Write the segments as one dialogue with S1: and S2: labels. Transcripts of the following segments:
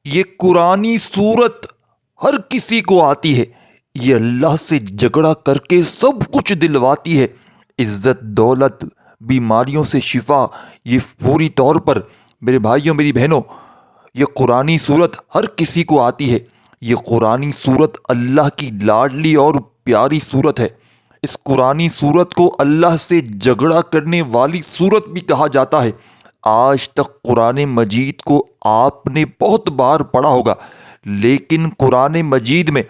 S1: یہ قرآنی صورت ہر کسی کو آتی ہے۔ یہ اللہ سے جھگڑا کر کے سب کچھ دلواتی ہے، عزت، دولت، بیماریوں سے شفا۔ یہ فوری طور پر میرے بھائیوں، میری بہنوں، یہ قرآنی صورت ہر کسی کو آتی ہے۔ یہ قرآنی صورت اللہ کی لاڈلی اور پیاری صورت ہے۔ اس قرآنی صورت کو اللہ سے جھگڑا کرنے والی صورت بھی کہا جاتا ہے۔ آج تک قرآن مجید کو آپ نے بہت بار پڑھا ہوگا، لیکن قرآن مجید میں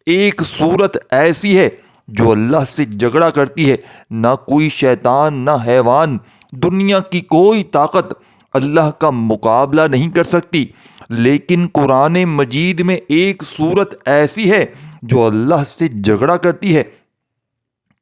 S1: ایک صورت ایسی ہے جو اللہ سے جھگڑا کرتی ہے۔ نہ کوئی شیطان، نہ حیوان، دنیا کی کوئی طاقت اللہ کا مقابلہ نہیں کر سکتی۔ لیکن قرآن مجید میں ایک صورت ایسی ہے جو اللہ سے جھگڑا کرتی ہے۔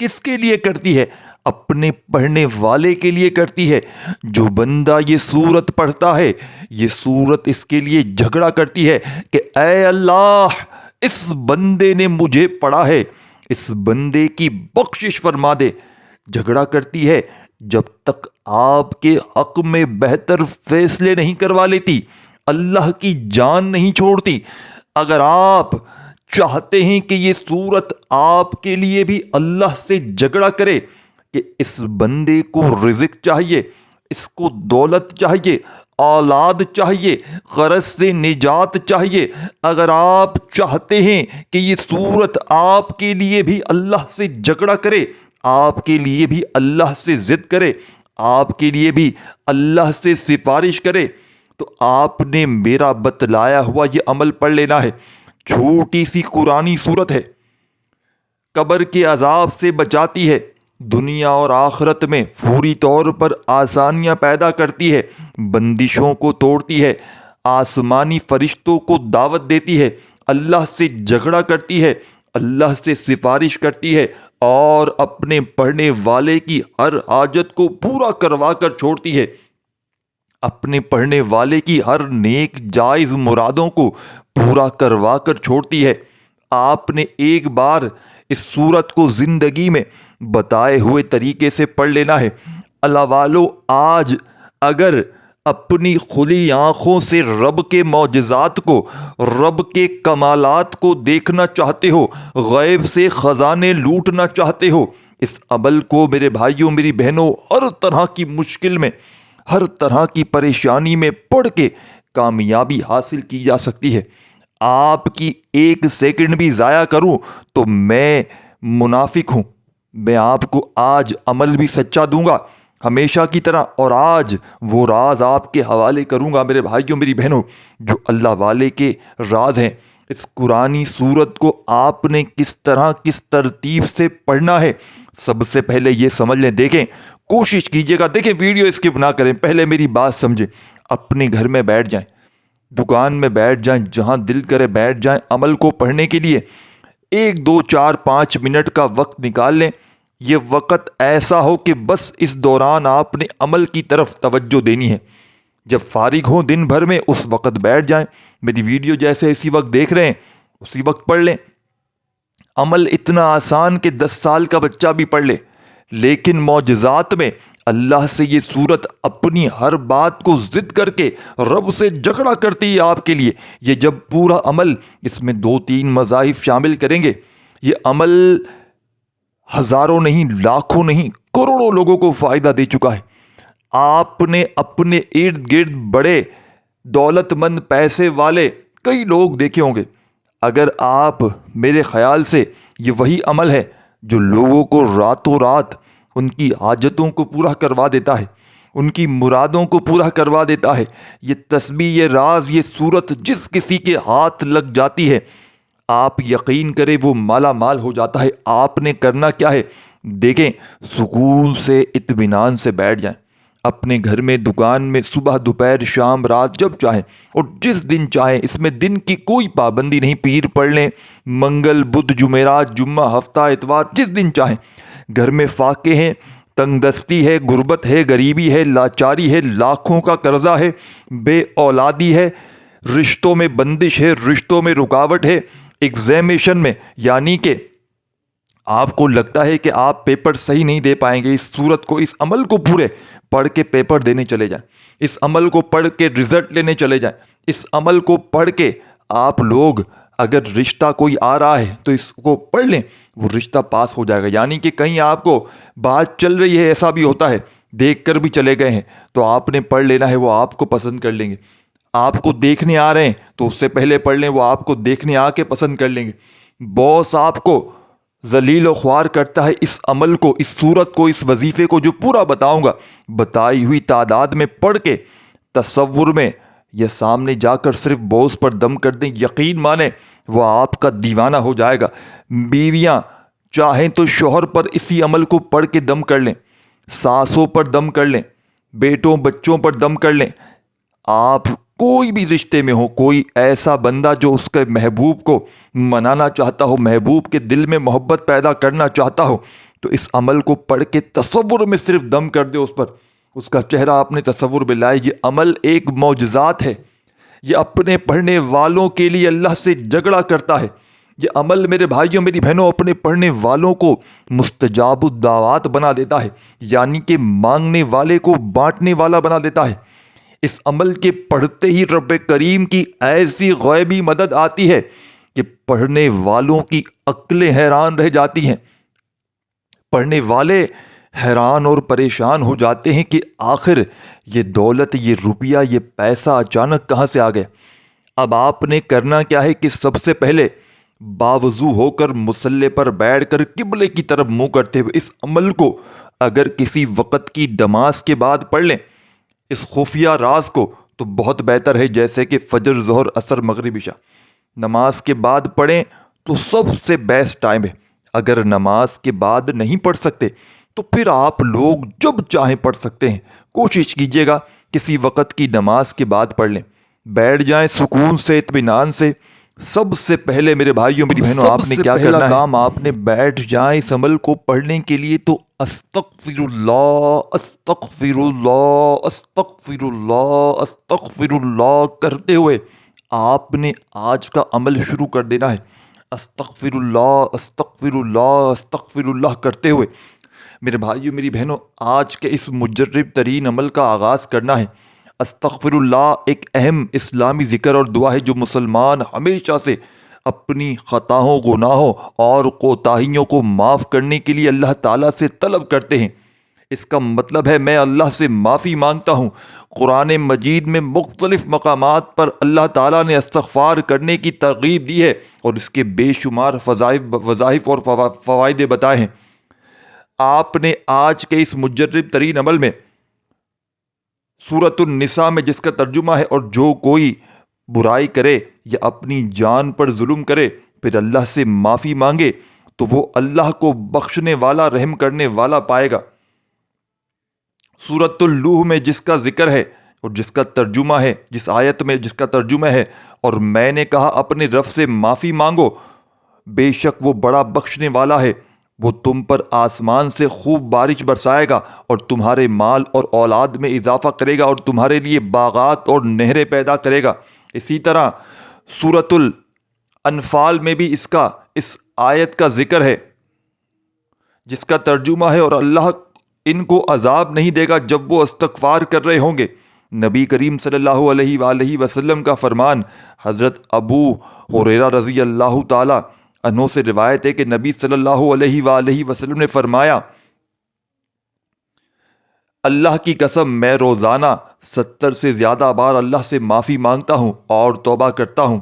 S1: کس کے لیے کرتی ہے؟ اپنے پڑھنے والے کے لیے کرتی ہے۔ جو بندہ یہ سورت پڑھتا ہے، یہ سورت اس کے لیے جھگڑا کرتی ہے کہ اے اللہ، اس بندے نے مجھے پڑھا ہے، اس بندے کی بخشش فرما دے۔ جھگڑا کرتی ہے جب تک آپ کے حق میں بہتر فیصلے نہیں کروا لیتی، اللہ کی جان نہیں چھوڑتی۔ اگر آپ چاہتے ہیں کہ یہ صورت آپ کے لیے بھی اللہ سے جھگڑا کرے کہ اس بندے کو رزق چاہیے، اس کو دولت چاہیے، اولاد چاہیے، غرض سے نجات چاہیے، اگر آپ چاہتے ہیں کہ یہ صورت آپ کے لیے بھی اللہ سے جھگڑا کرے، آپ کے لیے بھی اللہ سے ضد کرے، آپ کے لیے بھی اللہ سے سفارش کرے، تو آپ نے میرا بتلایا ہوا یہ عمل پڑھ لینا ہے۔ چھوٹی سی قرآنی صورت ہے، قبر کے عذاب سے بچاتی ہے، دنیا اور آخرت میں فوری طور پر آسانیاں پیدا کرتی ہے، بندشوں کو توڑتی ہے، آسمانی فرشتوں کو دعوت دیتی ہے، اللہ سے جھگڑا کرتی ہے، اللہ سے سفارش کرتی ہے، اور اپنے پڑھنے والے کی ہر حاجت کو پورا کروا کر چھوڑتی ہے، اپنے پڑھنے والے کی ہر نیک جائز مرادوں کو پورا کروا کر چھوڑتی ہے۔ آپ نے ایک بار اس صورت کو زندگی میں بتائے ہوئے طریقے سے پڑھ لینا ہے۔ اللہ والو، آج اگر اپنی کھلی آنکھوں سے رب کے معجزات کو، رب کے کمالات کو دیکھنا چاہتے ہو، غیب سے خزانے لوٹنا چاہتے ہو، اس عمل کو میرے بھائیوں، میری بہنوں، ہر طرح کی مشکل میں، ہر طرح کی پریشانی میں پڑھ کے کامیابی حاصل کی جا سکتی ہے۔ آپ کی ایک سیکنڈ بھی ضائع کروں تو میں منافق ہوں۔ میں آپ کو آج عمل بھی سچا دوں گا ہمیشہ کی طرح، اور آج وہ راز آپ کے حوالے کروں گا میرے بھائیوں، میری بہنوں، جو اللہ والے کے راز ہیں۔ اس قرآنی صورت کو آپ نے کس طرح، کس ترتیب سے پڑھنا ہے، سب سے پہلے یہ سمجھ لیں۔ دیکھیں، کوشش کیجیے گا، دیکھیں ویڈیو اسکپ نہ کریں، پہلے میری بات سمجھیں۔ اپنے گھر میں بیٹھ جائیں، دکان میں بیٹھ جائیں، جہاں دل کرے بیٹھ جائیں، عمل کو پڑھنے کے لیے 1 2 4 5 منٹ کا وقت نکال لیں۔ یہ وقت ایسا ہو کہ بس اس دوران آپ نے عمل کی طرف توجہ دینی ہے۔ جب فارغ ہوں دن بھر میں، اس وقت بیٹھ جائیں، میری ویڈیو جیسے اسی وقت دیکھ رہے ہیں اسی وقت پڑھ لیں۔ عمل اتنا آسان کہ 10 سال کا بچہ بھی پڑھ لے، لیکن معجزات میں اللہ سے یہ صورت اپنی ہر بات کو ضد کر کے رب سے جھگڑا کرتی ہے آپ کے لیے۔ یہ جب پورا عمل، اس میں 2-3 مذاہب شامل کریں گے، یہ عمل ہزاروں نہیں، لاکھوں نہیں، کروڑوں لوگوں کو فائدہ دے چکا ہے۔ آپ نے اپنے ارد گرد بڑے دولت مند، پیسے والے کئی لوگ دیکھے ہوں گے۔ اگر آپ، میرے خیال سے یہ وہی عمل ہے جو لوگوں کو راتوں رات ان کی حاجتوں کو پورا کروا دیتا ہے، ان کی مرادوں کو پورا کروا دیتا ہے۔ یہ تسبیح، یہ راز، یہ صورت جس کسی کے ہاتھ لگ جاتی ہے، آپ یقین کریں وہ مالا مال ہو جاتا ہے۔ آپ نے کرنا کیا ہے؟ دیکھیں، سکون سے، اطمینان سے بیٹھ جائیں اپنے گھر میں، دکان میں، صبح، دوپہر، شام، رات، جب چاہیں اور جس دن چاہیں۔ اس میں دن کی کوئی پابندی نہیں، پیر پڑھ لیں، منگل، بدھ، جمعرات، جمعہ، ہفتہ، اتوار، جس دن چاہیں۔ گھر میں فاقے ہیں، تنگ دستی ہے، غربت ہے، غریبی ہے، لاچاری ہے، لاکھوں کا قرضہ ہے، بے اولادی ہے، رشتوں میں بندش ہے، رشتوں میں رکاوٹ ہے، ایگزامینیشن میں، یعنی کہ آپ کو لگتا ہے کہ آپ پیپر صحیح نہیں دے پائیں گے، اس صورت کو، اس عمل کو پورے پڑھ کے پیپر دینے چلے جائیں، اس عمل کو پڑھ کے رزلٹ لینے چلے جائیں، اس عمل کو پڑھ کے آپ لوگ اگر رشتہ کوئی آ رہا ہے تو اس کو پڑھ لیں، وہ رشتہ پاس ہو جائے گا۔ یعنی کہ کہیں آپ کو بات چل رہی ہے، ایسا بھی ہوتا ہے، دیکھ کر بھی چلے گئے ہیں تو آپ نے پڑھ لینا ہے، وہ آپ کو پسند کر لیں گے۔ آپ کو دیکھنے آ رہے ہیں تو اس سے پہلے پڑھ لیں، وہ آپ کو دیکھنے آ کے پسند کر لیں گے۔ باس آپ کو ذلیل و خوار کرتا ہے، اس عمل کو، اس صورت کو، اس وظیفے کو جو پورا بتاؤں گا، بتائی ہوئی تعداد میں پڑھ کے تصور میں یا سامنے جا کر صرف باس پر دم کر دیں، یقین مانیں وہ آپ کا دیوانہ ہو جائے گا۔ بیویاں چاہیں تو شوہر پر اسی عمل کو پڑھ کے دم کر لیں، ساسوں پر دم کر لیں، بیٹوں بچوں پر دم کر لیں۔ آپ کوئی بھی رشتے میں ہو، کوئی ایسا بندہ جو اس کے محبوب کو منانا چاہتا ہو، محبوب کے دل میں محبت پیدا کرنا چاہتا ہو، تو اس عمل کو پڑھ کے تصور میں صرف دم کر دے، اس پر اس کا چہرہ اپنے تصور میں لائے۔ یہ عمل ایک معجزات ہے، یہ اپنے پڑھنے والوں کے لیے اللہ سے جھگڑا کرتا ہے۔ یہ عمل میرے بھائیوں میری بہنوں اپنے پڑھنے والوں کو مستجاب الدعوات بنا دیتا ہے، یعنی کہ مانگنے والے کو بانٹنے والا بنا دیتا ہے۔ اس عمل کے پڑھتے ہی رب کریم کی ایسی غیبی مدد آتی ہے کہ پڑھنے والوں کی عقلیں حیران رہ جاتی ہیں۔ پڑھنے والے حیران اور پریشان ہو جاتے ہیں کہ آخر یہ دولت، یہ روپیہ، یہ پیسہ اچانک کہاں سے آ گیا۔ اب آپ نے کرنا کیا ہے کہ سب سے پہلے باوضو ہو کر مصلی پر بیٹھ کر قبلے کی طرف منہ کرتے ہوئے اس عمل کو اگر کسی وقت کی نماز کے بعد پڑھ لیں، اس خفیہ راز کو، تو بہت بہتر ہے، جیسے کہ فجر، ظہر، عصر، مغرب، عشاء نماز کے بعد پڑھیں تو سب سے بیسٹ ٹائم ہے۔ اگر نماز کے بعد نہیں پڑھ سکتے تو پھر آپ لوگ جب چاہیں پڑھ سکتے ہیں۔ کوشش کیجیے گا کسی وقت کی نماز کے بعد پڑھ لیں، بیٹھ جائیں سکون سے، اطمینان سے۔ سب سے پہلے میرے بھائیوں میری بہنوں آپ نے کیا کرنا ہے، کام آپ نے بیٹھ جائیں اس عمل کو پڑھنے کے لیے تو استغفر اللہ، استغفر اللہ، استغفر اللہ، استغفر اللہ کرتے ہوئے آپ نے آج کا عمل شروع کر دینا ہے۔ استغفر اللہ، استغفر اللہ، استغفر اللہ کرتے ہوئے میرے بھائیوں میری بہنوں آج کے اس مجرب ترین عمل کا آغاز کرنا ہے۔ استغفر اللہ ایک اہم اسلامی ذکر اور دعا ہے جو مسلمان ہمیشہ سے اپنی خطاؤں، گناہوں اور کوتاہیوں کو معاف کرنے کے لیے اللہ تعالیٰ سے طلب کرتے ہیں۔ اس کا مطلب ہے میں اللہ سے معافی مانگتا ہوں۔ قرآن مجید میں مختلف مقامات پر اللہ تعالیٰ نے استغفار کرنے کی ترغیب دی ہے اور اس کے بے شمار وظائف اور فوائد بتائے ہیں۔ آپ نے آج کے اس مجرب ترین عمل میں سورۃ النساء میں جس کا ترجمہ ہے، اور جو کوئی برائی کرے یا اپنی جان پر ظلم کرے پھر اللہ سے معافی مانگے تو وہ اللہ کو بخشنے والا، رحم کرنے والا پائے گا۔ سورۃ النوح میں جس کا ذکر ہے اور جس کا ترجمہ ہے، جس آیت میں جس کا ترجمہ ہے، اور میں نے کہا اپنے رب سے معافی مانگو، بے شک وہ بڑا بخشنے والا ہے، وہ تم پر آسمان سے خوب بارش برسائے گا اور تمہارے مال اور اولاد میں اضافہ کرے گا اور تمہارے لیے باغات اور نہریں پیدا کرے گا۔ اسی طرح سورۃ الانفال میں بھی اس آیت کا ذکر ہے جس کا ترجمہ ہے، اور اللہ ان کو عذاب نہیں دے گا جب وہ استغفار کر رہے ہوں گے۔ نبی کریم صلی اللہ علیہ وآلہ وسلم کا فرمان، حضرت ابو ہریرہ رضی اللہ تعالی عنہ سے روایت ہے کہ نبی صلی اللہ علیہ وآلہ وسلم نے فرمایا، اللہ کی قسم میں روزانہ 70 سے زیادہ بار اللہ سے معافی مانگتا ہوں اور توبہ کرتا ہوں۔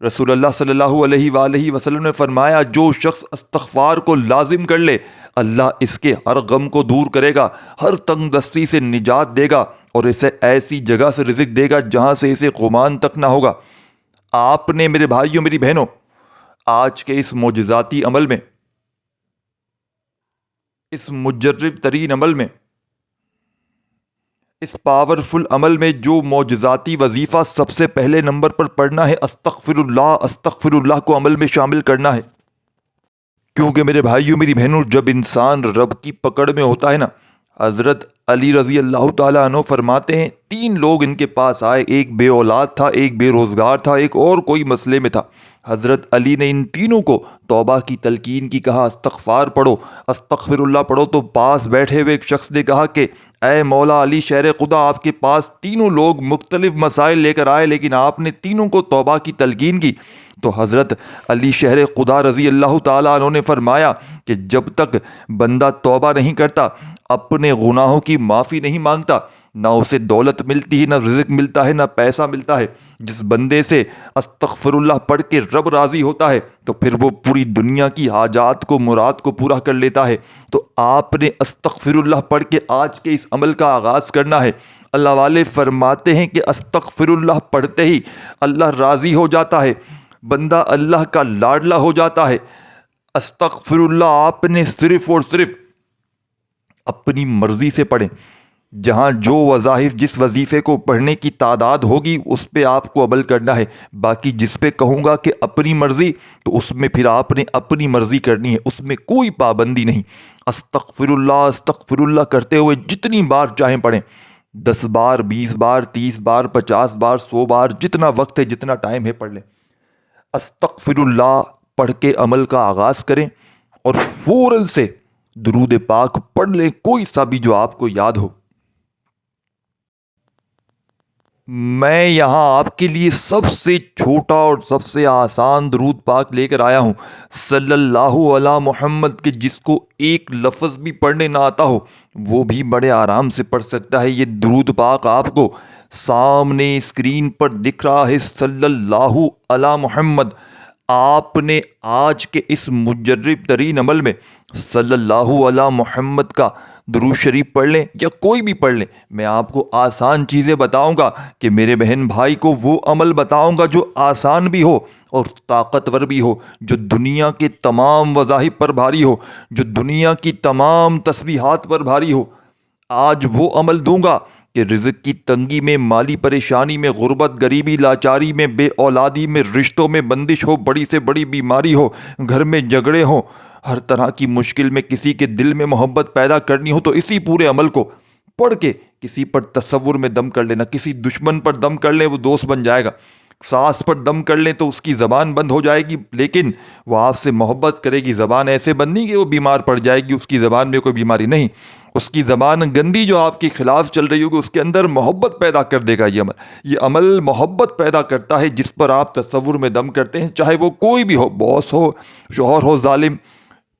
S1: رسول اللہ صلی اللہ علیہ وآلہ وسلم نے فرمایا، جو شخص استغفار کو لازم کر لے اللہ اس کے ہر غم کو دور کرے گا، ہر تنگ دستی سے نجات دے گا اور اسے ایسی جگہ سے رزق دے گا جہاں سے اسے گمان تک نہ ہوگا۔ آپ نے میرے بھائیوں میری بہنوں آج کے اس معجزاتی عمل میں، اس مجرب ترین عمل میں، اس پاورفل عمل میں جو معجزاتی وظیفہ سب سے پہلے نمبر پر پڑھنا ہے، استغفر اللہ، استغفر اللہ کو عمل میں شامل کرنا ہے۔ کیونکہ میرے بھائیوں میری بہنوں جب انسان رب کی پکڑ میں ہوتا ہے نا، حضرت علی رضی اللہ تعالیٰ عنہ فرماتے ہیں 3 لوگ ان کے پاس آئے، ایک بے اولاد تھا، ایک بے روزگار تھا، ایک اور کوئی مسئلے میں تھا۔ حضرت علی نے ان تینوں کو توبہ کی تلقین کی، کہا استغفار پڑھو، استغفر اللہ پڑھو، تو پاس بیٹھے ہوئے ایک شخص نے کہا کہ اے مولا علی شہر خدا، آپ کے پاس تینوں لوگ مختلف مسائل لے کر آئے لیکن آپ نے تینوں کو توبہ کی تلقین کی۔ تو حضرت علی شہر خدا رضی اللہ تعالیٰ عنہ نے فرمایا کہ جب تک بندہ توبہ نہیں کرتا، اپنے گناہوں کی معافی نہیں مانگتا، نہ اسے دولت ملتی ہے، نہ رزق ملتا ہے، نہ پیسہ ملتا ہے۔ جس بندے سے استغفر اللہ پڑھ کے رب راضی ہوتا ہے تو پھر وہ پوری دنیا کی حاجات کو، مراد کو پورا کر لیتا ہے۔ تو آپ نے استغفر اللہ پڑھ کے آج کے اس عمل کا آغاز کرنا ہے۔ اللہ والے فرماتے ہیں کہ استغفر اللہ پڑھتے ہی اللہ راضی ہو جاتا ہے، بندہ اللہ کا لاڈلا ہو جاتا ہے۔ استغفر اللہ آپ نے صرف اور صرف اپنی مرضی سے پڑھیں۔ جہاں جو وظائف، جس وظیفے کو پڑھنے کی تعداد ہوگی اس پہ آپ کو عمل کرنا ہے۔ باقی جس پہ کہوں گا کہ اپنی مرضی، تو اس میں پھر آپ نے اپنی مرضی کرنی ہے، اس میں کوئی پابندی نہیں۔ استغفر اللہ کرتے ہوئے جتنی بار چاہیں پڑھیں، 10 بار، 20 بار، 30 بار، 50 بار، 100 بار، جتنا وقت ہے، جتنا ٹائم ہے پڑھ لیں۔ استغفر اللہ پڑھ کے عمل کا آغاز کریں اور فوراً سے درود پاک پڑھ لیں، کوئی سا بھی جو آپ کو یاد ہو۔ میں یہاں آپ کے لیے سب سے چھوٹا اور سب سے آسان درود پاک لے کر آیا ہوں، صلی اللہ علی محمد، کہ جس کو ایک لفظ بھی پڑھنے نہ آتا ہو وہ بھی بڑے آرام سے پڑھ سکتا ہے۔ یہ درود پاک آپ کو سامنے اسکرین پر دکھ رہا ہے، صلی اللہ علی محمد۔ آپ نے آج کے اس مجرب ترین عمل میں صلی اللہ علی محمد کا درود شریف پڑھ لیں یا کوئی بھی پڑھ لیں۔ میں آپ کو آسان چیزیں بتاؤں گا کہ میرے بہن بھائی کو وہ عمل بتاؤں گا جو آسان بھی ہو اور طاقتور بھی ہو، جو دنیا کے تمام وظائف پر بھاری ہو، جو دنیا کی تمام تسبیحات پر بھاری ہو۔ آج وہ عمل دوں گا کہ رزق کی تنگی میں، مالی پریشانی میں، غربت، غریبی، لاچاری میں، بے اولادی میں، رشتوں میں بندش ہو، بڑی سے بڑی بیماری ہو، گھر میں جھگڑے ہوں، ہر طرح کی مشکل میں کسی کے دل میں محبت پیدا کرنی ہو، تو اسی پورے عمل کو پڑھ کے کسی پر تصور میں دم کر لینا۔ کسی دشمن پر دم کر لیں، وہ دوست بن جائے گا۔ ساس پر دم کر لیں تو اس کی زبان بند ہو جائے گی، لیکن وہ آپ سے محبت کرے گی۔ زبان ایسے بند نہیں کہ وہ بیمار پڑ جائے گی، اس کی زبان میں کوئی بیماری نہیں، اس کی زبان گندی جو آپ کے خلاف چل رہی ہوگی اس کے اندر محبت پیدا کر دے گا۔ یہ عمل محبت پیدا کرتا ہے، جس پر آپ تصور میں دم کرتے ہیں، چاہے وہ کوئی بھی ہو، باس ہو، شوہر ہو ظالم،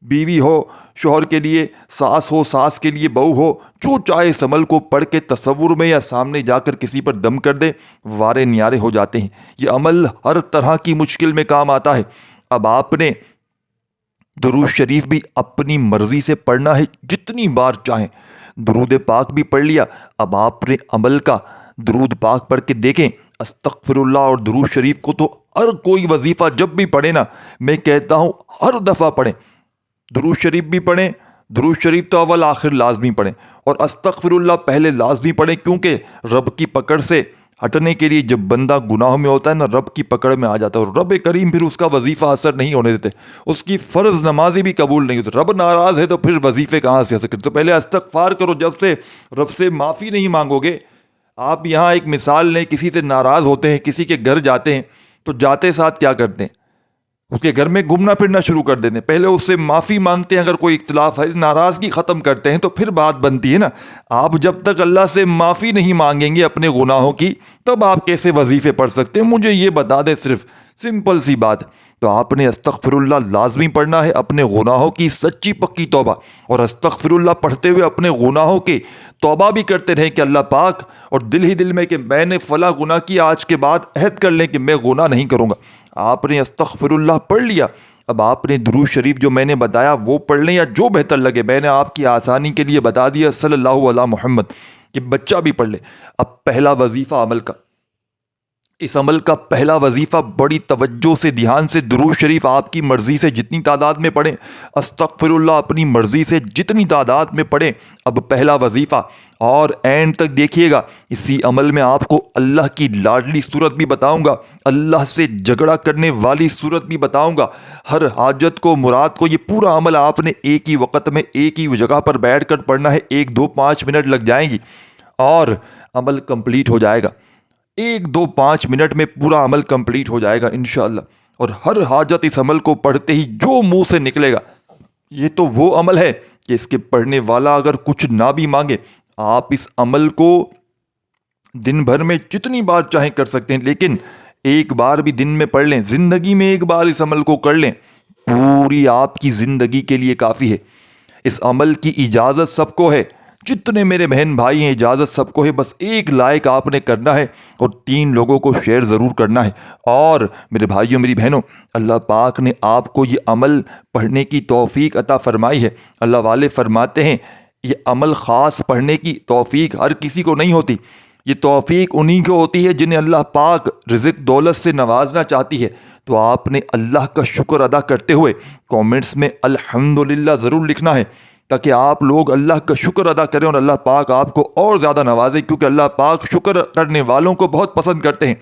S1: بیوی ہو شوہر کے لیے، ساس ہو ساس کے لیے بہو ہو، جو چاہے اس عمل کو پڑھ کے تصور میں یا سامنے جا کر کسی پر دم کر دے، وارے نیارے ہو جاتے ہیں۔ یہ عمل ہر طرح کی مشکل میں کام آتا ہے۔ اب آپ نے درود شریف بھی اپنی مرضی سے پڑھنا ہے، جتنی بار چاہیں۔ درود پاک بھی پڑھ لیا، اب آپ نے عمل کا درود پاک پڑھ کے دیکھیں۔ استغفر اللہ اور درود شریف کو تو ہر کوئی وظیفہ جب بھی پڑھے نا، میں کہتا ہوں ہر دفعہ پڑھیں۔ درود شریف بھی پڑھیں، درود شریف تو اول آخر لازمی پڑھیں، اور استغفر اللہ پہلے لازمی پڑھیں، کیونکہ رب کی پکڑ سے ہٹنے کے لیے جب بندہ گناہوں میں ہوتا ہے نا، رب کی پکڑ میں آ جاتا ہے، اور رب کریم پھر اس کا وظیفہ اثر نہیں ہونے دیتے، اس کی فرض نمازی بھی قبول نہیں ہوتی۔ رب ناراض ہے تو پھر وظیفے کہاں سے اثر کرتے؟ تو پہلے استغفار کرو، جب سے رب سے معافی نہیں مانگو گے۔ آپ یہاں ایک مثال لیں، کسی سے ناراض ہوتے ہیں، کسی کے گھر جاتے ہیں، تو جاتے ساتھ کیا کرتے ہیں؟ اس کے گھر میں گھومنا پھرنا شروع کر دیتے ہیں۔ پہلے اس سے معافی مانگتے ہیں، اگر کوئی اختلاف ہے، ناراضگی ختم کرتے ہیں، تو پھر بات بنتی ہے نا۔ آپ جب تک اللہ سے معافی نہیں مانگیں گے اپنے گناہوں کی، تب آپ کیسے وظیفے پڑھ سکتے ہیں؟ مجھے یہ بتا دیں، صرف سمپل سی بات۔ تو آپ نے استغفر اللہ لازمی پڑھنا ہے، اپنے گناہوں کی سچی پکی توبہ، اور استغفر اللہ پڑھتے ہوئے اپنے گناہوں کے توبہ بھی کرتے رہیں کہ اللہ پاک، اور دل ہی دل میں کہ میں نے فلاں گناہ کیا، آج کے بعد عہد کر لیں کہ میں گناہ نہیں کروں گا۔ آپ نے استغفر اللہ پڑھ لیا، اب آپ نے درود شریف جو میں نے بتایا وہ پڑھ لیں، یا جو بہتر لگے، میں نے آپ کی آسانی کے لیے بتا دیا صلی اللہ علی محمد، کہ بچہ بھی پڑھ لے۔ اب پہلا وظیفہ عمل کا، اس عمل کا پہلا وظیفہ بڑی توجہ سے، دھیان سے، درود شریف آپ کی مرضی سے جتنی تعداد میں پڑھیں، استغفر اللہ اپنی مرضی سے جتنی تعداد میں پڑھیں۔ اب پہلا وظیفہ، اور اینڈ تک دیکھیے گا، اسی عمل میں آپ کو اللہ کی لاڈلی صورت بھی بتاؤں گا، اللہ سے جھگڑا کرنے والی صورت بھی بتاؤں گا۔ ہر حاجت کو، مراد کو، یہ پورا عمل آپ نے ایک ہی وقت میں ایک ہی جگہ پر بیٹھ کر پڑھنا ہے۔ 1 2 5 منٹ لگ جائیں گی اور عمل کمپلیٹ ہو جائے گا۔ 1 2 5 منٹ میں پورا عمل کمپلیٹ ہو جائے گا انشاءاللہ۔ اور ہر حاجت اس عمل کو پڑھتے ہی جو منہ سے نکلے گا، یہ تو وہ عمل ہے کہ اس کے پڑھنے والا اگر کچھ نہ بھی مانگے، آپ اس عمل کو دن بھر میں جتنی بار چاہیں کر سکتے ہیں، لیکن ایک بار بھی دن میں پڑھ لیں، زندگی میں ایک بار اس عمل کو کر لیں، پوری آپ کی زندگی کے لیے کافی ہے۔ اس عمل کی اجازت سب کو ہے، جتنے میرے بہن بھائی ہیں اجازت سب کو ہے، بس ایک لائک آپ نے کرنا ہے اور 3 لوگوں کو شیئر ضرور کرنا ہے۔ اور میرے بھائیوں میری بہنوں، اللہ پاک نے آپ کو یہ عمل پڑھنے کی توفیق عطا فرمائی ہے۔ اللہ والے فرماتے ہیں یہ عمل خاص پڑھنے کی توفیق ہر کسی کو نہیں ہوتی، یہ توفیق انہی کو ہوتی ہے جنہیں اللہ پاک رزق دولت سے نوازنا چاہتی ہے۔ تو آپ نے اللہ کا شکر ادا کرتے ہوئے کامنٹس میں الحمدللہ ضرور لکھنا ہے، تاکہ آپ لوگ اللہ کا شکر ادا کریں اور اللہ پاک آپ کو اور زیادہ نوازے، کیونکہ اللہ پاک شکر کرنے والوں کو بہت پسند کرتے ہیں۔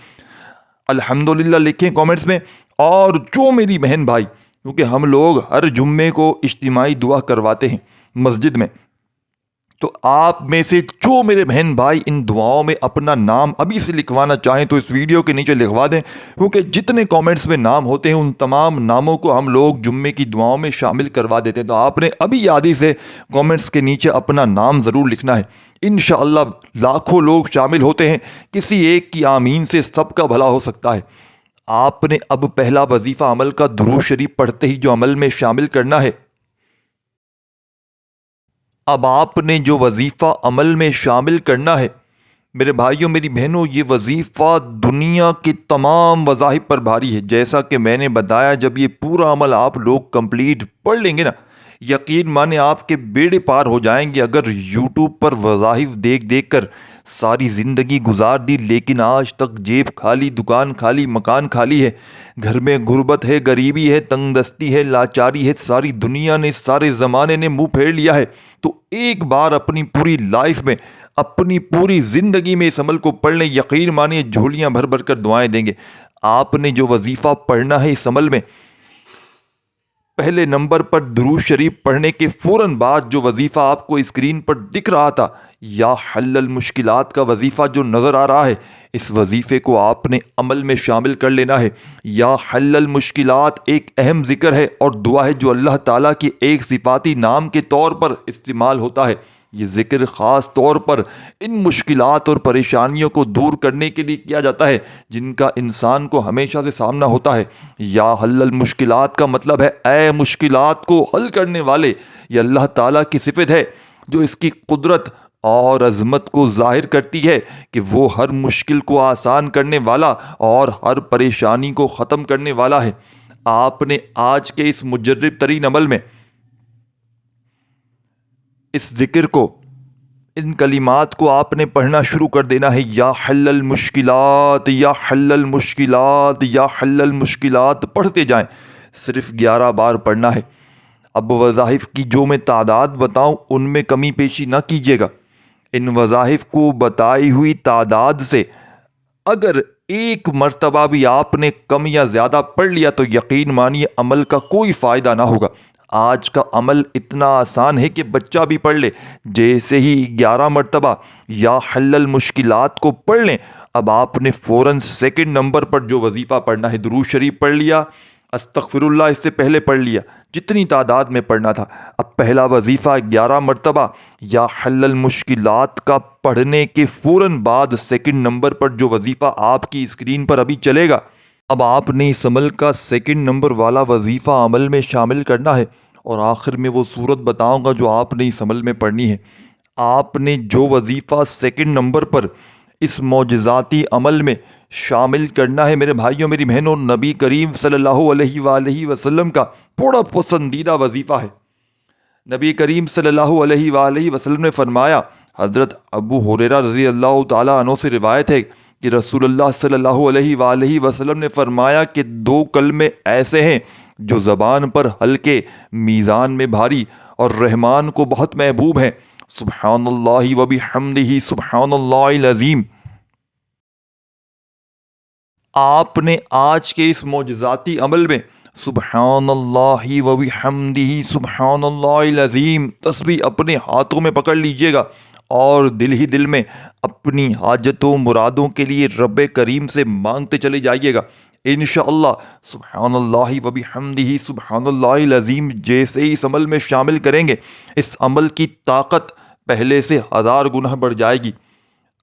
S1: الحمدللہ لکھیں کامنٹس میں۔ اور جو میری بہن بھائی، کیونکہ ہم لوگ ہر جمعے کو اجتماعی دعا کرواتے ہیں مسجد میں، تو آپ میں سے جو میرے بہن بھائی ان دعاؤں میں اپنا نام ابھی سے لکھوانا چاہیں تو اس ویڈیو کے نیچے لکھوا دیں، کیونکہ جتنے کامنٹس میں نام ہوتے ہیں ان تمام ناموں کو ہم لوگ جمعے کی دعاؤں میں شامل کروا دیتے ہیں۔ تو آپ نے ابھی یادی سے کامنٹس کے نیچے اپنا نام ضرور لکھنا ہے۔ انشاءاللہ لاکھوں لوگ شامل ہوتے ہیں، کسی ایک کی آمین سے سب کا بھلا ہو سکتا ہے۔ آپ نے اب پہلا وظیفہ عمل کا درود شریف پڑھتے ہی جو عمل میں شامل کرنا ہے، اب آپ نے جو وظیفہ عمل میں شامل کرنا ہے میرے بھائیوں میری بہنوں، یہ وظیفہ دنیا کے تمام وظائف پر بھاری ہے۔ جیسا کہ میں نے بتایا، جب یہ پورا عمل آپ لوگ کمپلیٹ پڑھ لیں گے نا، یقین مانے آپ کے بیڑے پار ہو جائیں گے۔ اگر یوٹیوب پر وظائف دیکھ دیکھ کر ساری زندگی گزار دی، لیکن آج تک جیب خالی، دکان خالی، مکان خالی ہے، گھر میں غربت ہے، غریبی ہے، تنگ دستی ہے، لاچاری ہے، ساری دنیا نے، سارے زمانے نے منہ پھیر لیا ہے، تو ایک بار اپنی پوری لائف میں، اپنی پوری زندگی میں اس عمل کو پڑھ لیں، یقین مانیے جھولیاں بھر بھر کر دعائیں دیں گے۔ آپ نے جو وظیفہ پڑھنا ہے اس عمل میں، پہلے نمبر پر درود شریف پڑھنے کے فوراً بعد جو وظیفہ آپ کو اسکرین پر دکھ رہا تھا، یا حل المشکلات کا وظیفہ جو نظر آ رہا ہے، اس وظیفے کو آپ نے عمل میں شامل کر لینا ہے۔ یا حل المشکلات ایک اہم ذکر ہے اور دعا ہے جو اللہ تعالیٰ کے ایک صفاتی نام کے طور پر استعمال ہوتا ہے۔ یہ ذکر خاص طور پر ان مشکلات اور پریشانیوں کو دور کرنے کے لیے کیا جاتا ہے جن کا انسان کو ہمیشہ سے سامنا ہوتا ہے۔ یا حل المشکلات کا مطلب ہے اے مشکلات کو حل کرنے والے۔ یہ اللہ تعالیٰ کی صفت ہے جو اس کی قدرت اور عظمت کو ظاہر کرتی ہے کہ وہ ہر مشکل کو آسان کرنے والا اور ہر پریشانی کو ختم کرنے والا ہے۔ آپ نے آج کے اس مجرب ترین عمل میں اس ذکر کو، ان کلمات کو آپ نے پڑھنا شروع کر دینا ہے۔ یا حل المشکلات، یا حل المشکلات، یا حل المشکلات پڑھتے جائیں، صرف 11 بار پڑھنا ہے۔ اب وظائف کی جو میں تعداد بتاؤں ان میں کمی پیشی نہ کیجیے گا۔ ان وظائف کو بتائی ہوئی تعداد سے اگر ایک مرتبہ بھی آپ نے کم یا زیادہ پڑھ لیا تو یقین مانیے عمل کا کوئی فائدہ نہ ہوگا۔ آج کا عمل اتنا آسان ہے کہ بچہ بھی پڑھ لے۔ جیسے ہی 11 مرتبہ یا حل المشکلات کو پڑھ لیں، اب آپ نے فوراً سیکنڈ نمبر پر جو وظیفہ پڑھنا ہے، درود شریف پڑھ لیا، استغفر اللہ اس سے پہلے پڑھ لیا، جتنی تعداد میں پڑھنا تھا۔ اب پہلا وظیفہ 11 مرتبہ یا حل المشکلات کا پڑھنے کے فوراً بعد سیکنڈ نمبر پر جو وظیفہ آپ کی اسکرین پر ابھی چلے گا، اب آپ نے اس عمل کا سیکنڈ نمبر والا وظیفہ عمل میں شامل کرنا ہے۔ اور آخر میں وہ صورت بتاؤں گا جو آپ نے اس عمل میں پڑھنی ہے۔ آپ نے جو وظیفہ سیکنڈ نمبر پر اس معجزاتی عمل میں شامل کرنا ہے میرے بھائیوں میری بہنوں، نبی کریم صلی اللہ علیہ وآلہ وسلم کا بڑا پسندیدہ وظیفہ ہے۔ نبی کریم صلی اللہ علیہ وآلہ وسلم نے فرمایا، حضرت ابو ہریرہ رضی اللہ تعالیٰ عنہ سے روایت ہے کہ رسول اللہ صلی اللہ علیہ وآلہ وسلم نے فرمایا کہ 2 کلمے ایسے ہیں جو زبان پر ہلکے، میزان میں بھاری اور رحمان کو بہت محبوب ہیں، سبحان اللہ و بحمدہ سبحان اللہ العظیم۔ آپ نے آج کے اس معجزاتی عمل میں سبحان اللہ و بحمدہ سبحان اللہ العظیم تسبیح اپنے ہاتھوں میں پکڑ لیجئے گا اور دل ہی دل میں اپنی حاجتوں مرادوں کے لیے رب کریم سے مانگتے چلے جائیے گا۔ انشاءاللہ سبحان اللہ و بحمدہ سبحان اللہ العظیم جیسے ہی اس عمل میں شامل کریں گے، اس عمل کی طاقت پہلے سے 1000 گنا بڑھ جائے گی۔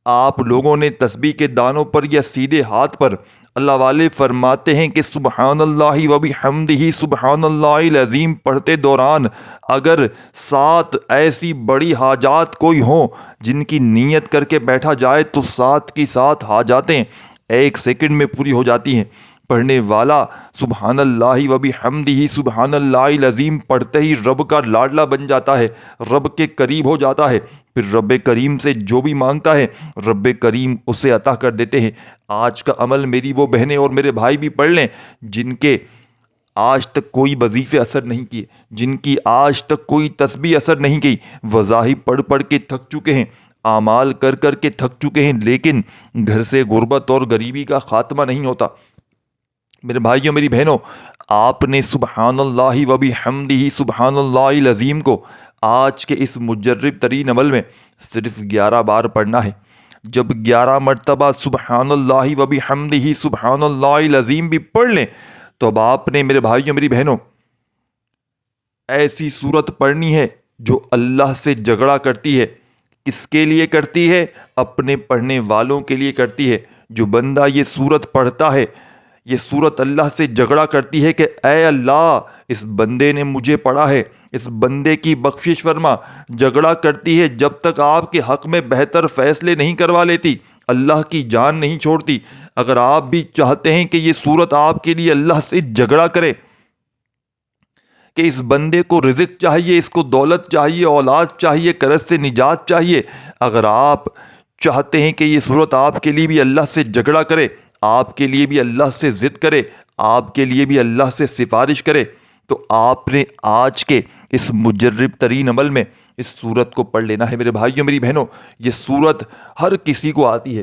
S1: آپ لوگوں نے تسبیح کے دانوں پر یا سیدھے ہاتھ پر، اللہ والے فرماتے ہیں کہ سبحان اللہ و بحمدہ سبحان اللہ العظیم پڑھتے دوران اگر 7 ایسی بڑی حاجات کوئی ہوں جن کی نیت کر کے بیٹھا جائے تو 7 کی 7 حاجاتیں 1 سیکنڈ میں پوری ہو جاتی ہیں۔ پڑھنے والا سبحان اللہ و بحمدہ سبحان اللہ العظیم پڑھتے ہی رب کا لاڈلا بن جاتا ہے، رب کے قریب ہو جاتا ہے، پھر رب کریم سے جو بھی مانگتا ہے رب کریم اسے عطا کر دیتے ہیں۔ آج کا عمل میری وہ بہنیں اور میرے بھائی بھی پڑھ لیں جن کے آج تک کوئی وظیفے اثر نہیں کیے، جن کی آج تک کوئی تسبیح اثر نہیں کی، وظائف پڑھ پڑھ کے تھک چکے ہیں، اعمال کر کر کے تھک چکے ہیں، لیکن گھر سے غربت اور غریبی کا خاتمہ نہیں ہوتا۔ میرے بھائیوں میری بہنوں، آپ نے سبحان اللہ و بحمدہ سبحان اللہ العظیم کو آج کے اس مجرب ترین عمل میں صرف 11 بار پڑھنا ہے۔ جب 11 مرتبہ سبحان اللہ و بحمدہ سبحان اللہ العظیم بھی پڑھ لیں تو اب آپ نے میرے بھائیوں میری بہنوں ایسی صورت پڑھنی ہے جو اللہ سے جھگڑا کرتی ہے۔ کس کے لیے کرتی ہے؟ اپنے پڑھنے والوں کے لیے کرتی ہے۔ جو بندہ یہ صورت پڑھتا ہے، یہ صورت اللہ سے جھگڑا کرتی ہے کہ اے اللہ، اس بندے نے مجھے پڑھا ہے، اس بندے کی بخشش فرما۔ جھگڑا کرتی ہے جب تک آپ کے حق میں بہتر فیصلے نہیں کروا لیتی، اللہ کی جان نہیں چھوڑتی۔ اگر آپ بھی چاہتے ہیں کہ یہ صورت آپ کے لیے اللہ سے جھگڑا کرے کہ اس بندے کو رزق چاہیے، اس کو دولت چاہیے، اولاد چاہیے، قرض سے نجات چاہیے، اگر آپ چاہتے ہیں کہ یہ صورت آپ کے لیے بھی اللہ سے جھگڑا کرے، آپ کے لیے بھی اللہ سے ضد کرے، آپ کے لیے بھی اللہ سے سفارش کرے، تو آپ نے آج کے اس مجرب ترین عمل میں اس صورت کو پڑھ لینا ہے۔ میرے بھائیوں میری بہنوں، یہ صورت ہر کسی کو آتی ہے،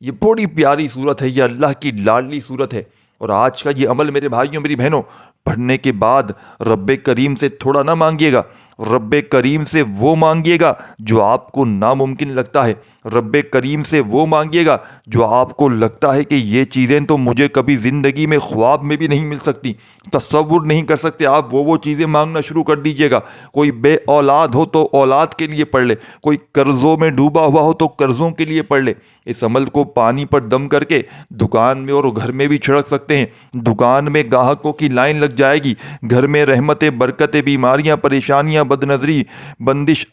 S1: یہ بڑی پیاری صورت ہے، یہ اللہ کی لاڈلی صورت ہے۔ اور آج کا یہ عمل میرے بھائیوں میری بہنوں پڑھنے کے بعد رب کریم سے تھوڑا نہ مانگیے گا، رب کریم سے وہ مانگیے گا جو آپ کو ناممکن لگتا ہے، رب کریم سے وہ مانگیے گا جو آپ کو لگتا ہے کہ یہ چیزیں تو مجھے کبھی زندگی میں خواب میں بھی نہیں مل سکتی، تصور نہیں کر سکتے، آپ وہ چیزیں مانگنا شروع کر دیجیے گا۔ کوئی بے اولاد ہو تو اولاد کے لیے پڑھ لے، کوئی قرضوں میں ڈوبا ہوا ہو تو قرضوں کے لیے پڑھ لے۔ اس عمل کو پانی پر دم کر کے دکان میں اور گھر میں بھی چھڑک سکتے ہیں۔ دکان میں گاہکوں کی لائن لگ جائے گی، گھر میں رحمتیں، برکتیں، بیماریاں، پریشانیاں، بد نظری، بندش،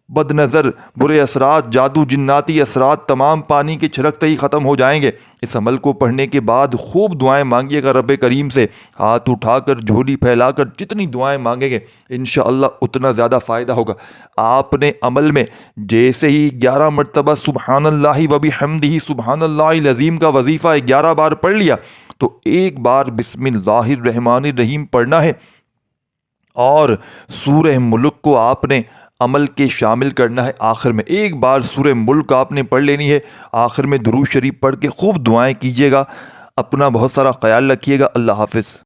S1: بد نظر، برے اثرات، جادو، جناتی اثرات تمام پانی کے چھڑکتے ہی ختم ہو جائیں گے۔ اس عمل کو پڑھنے کے بعد خوب دعائیں مانگیے گا رب کریم سے، ہاتھ اٹھا کر، جھولی پھیلا کر، جتنی دعائیں مانگیں گے انشاءاللہ اتنا زیادہ فائدہ ہوگا۔ آپ نے عمل میں جیسے ہی 11 مرتبہ سبحان اللہ و بحمدہ سبحان اللہ العظیم کا وظیفہ 11 بار پڑھ لیا تو ایک بار بسم اللہ الرحمن الرحیم پڑھنا ہے، اور سورہ ملک کو آپ نے عمل کے شامل کرنا ہے۔ آخر میں ایک بار سورہ ملک آپ نے پڑھ لینی ہے، آخر میں درود شریف پڑھ کے خوب دعائیں کیجیے گا۔ اپنا بہت سارا خیال رکھیے گا۔ اللہ حافظ۔